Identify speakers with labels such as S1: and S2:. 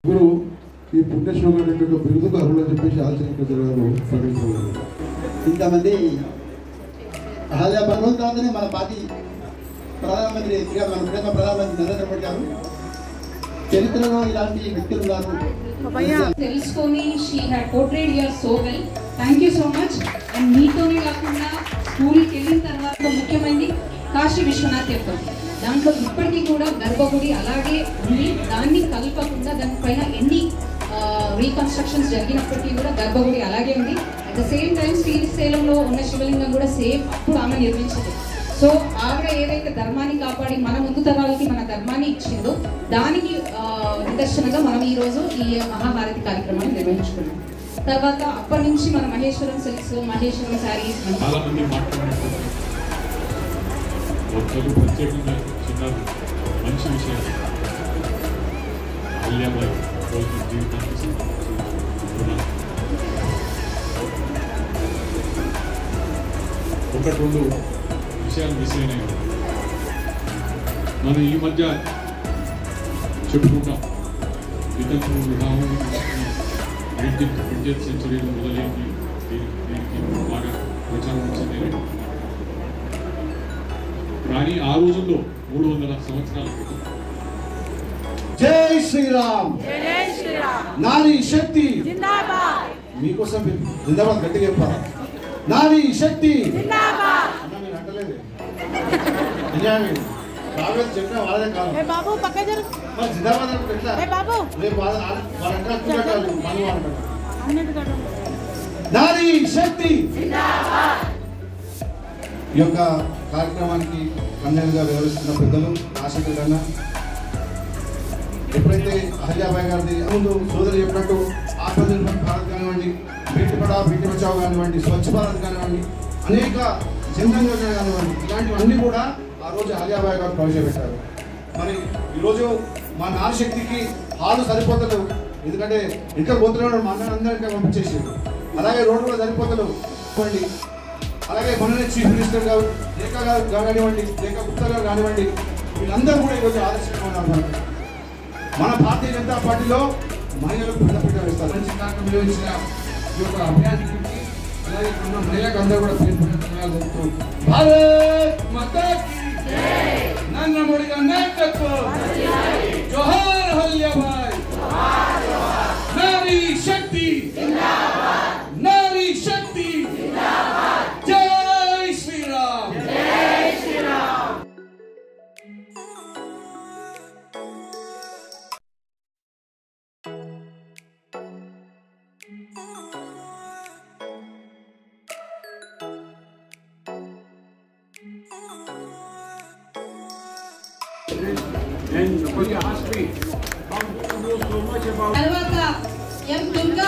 S1: ఇప్పుడు ఈ పుణ్యశ్లోకం యొక్క బిరుదుకు అర్హులని చెప్పేసి ఆలోచన ప్రకటించలేదు.
S2: ఇంతమంది అహల్య భగవంతుని మన పార్టీ ప్రధానమంత్రి మన ప్రియతమ ప్రధానమంత్రి నరేంద్ర మోడీ గారు చరిత్రలో ఇలాంటి వ్యక్తులు ఉన్నారు
S3: తెలుసుకొని she had portrayed your so well. Thank you so much. And మీతోనే కాకుండా స్కూల్కి వెళ్ళిన తర్వాత ముఖ్యమైనది కాశీ విశ్వనాథ్ టెంపుల్. దాంట్లో ఇప్పటికీ కూడా గర్భగుడి అలాగే ఉంది. దాన్ని కలపకుండా దానిపైన ఎన్ని రీకన్స్ట్రక్షన్స్ జరిగినప్పటికీ కూడా గర్భగుడి అలాగే ఉంది. అట్ ద సేమ్ టైం శ్రీశైలంలో ఉన్న శివలింగం కూడా సేమ్ అప్పుడు ఆమె నిర్మించింది. సో ఆవిడ ఏదైతే ధర్మాన్ని కాపాడి మన ముందు తరాలకి మన ధర్మాన్ని ఇచ్చిందో దానికి నిదర్శనంగా మనం ఈరోజు ఈ మహాభారతి కార్యక్రమాన్ని నిర్వహించుకున్నాం. తర్వాత అప్పటి నుంచి మన మహేశ్వరం సిల్క్స్, మహేశ్వరం శారీస్
S4: ప్రత్యేకంగా చిన్న మంచి విషయాలు అహల్యాబాయి జీవితానికి ఒకటి రెండు విషయాలు మిస్ అయినాయి. మనం ఈ మధ్య చెప్పుకుంటాం వితంతువు వివాహం విద్యుత్ సెంచరీలు మొదలైంది. దీనికి బాగా ప్రచారం వచ్చింది. కానీ ఆ రోజుల్లో 300 సంవత్సరాల క్రితం
S2: జై శ్రీరామ్, నారీ శక్తి మీకోసం జిందాబాద్ గట్టిగా చెప్పాలి. నారీ శక్తి అంటలేదు చెప్పిన వాళ్ళదే కాదు. జిందాబాద్ నారీ శక్తి. ఈ యొక్క కార్యక్రమానికి కన్వీనర్గా వ్యవహరిస్తున్న పెద్దలు రాజశేఖర్ గారు, ఎప్పుడైతే అహల్యాబాయి గారిది ముందు సోదరు చెప్పినట్టు ఆత్మనిర్భర్ భారత్ కానివ్వండి, బేటీ పడావ్ బేటీ బచావ్ కానివ్వండి, స్వచ్ఛ భారత్ కానివ్వండి, అనేక జన్ధన్ యోజన కానివ్వండి, ఇలాంటివన్నీ కూడా ఆ రోజు అహల్యాబాయి గారు ప్రవేశపెట్టారు. మరి ఈరోజు మా నారీశక్తికి హాలు సరిపోతలేవు. ఎందుకంటే ఇంకా పోతున్నాడు మా అందరికీ పంపించేసారు. అలాగే రోడ్డు కూడా సరిపోతలేవు. అలాగే మొన్ననే చీఫ్ మినిస్టర్ గారు రేఖా గారు కానివ్వండి, రేఖా గుప్తా గారు కానివ్వండి, వీళ్ళందరూ కూడా ఈరోజు ఆదర్శంగా ఉన్నారు. మన భారతీయ జనతా పార్టీలో మహిళలకు పెద్దపీట వేస్తారు. మంచి కార్యక్రమం నిర్వహించిన ఈ యొక్క అభియానికి అలాగే ఉన్న మహిళలకు అందరూ కూడా జరుపుతూ భారత్ మాతా కీ జై, నరేంద్ర మోడీ గారి నాయకత్వం, జోహార్ అహల్యాబాయి, నారీ శక్తి జిందాబాద్, నారీ శక్తి జిందాబాద్, జై శ్రీరామ్, జై శ్రీరామ్.
S3: తర్వాత ఎం దుర్గా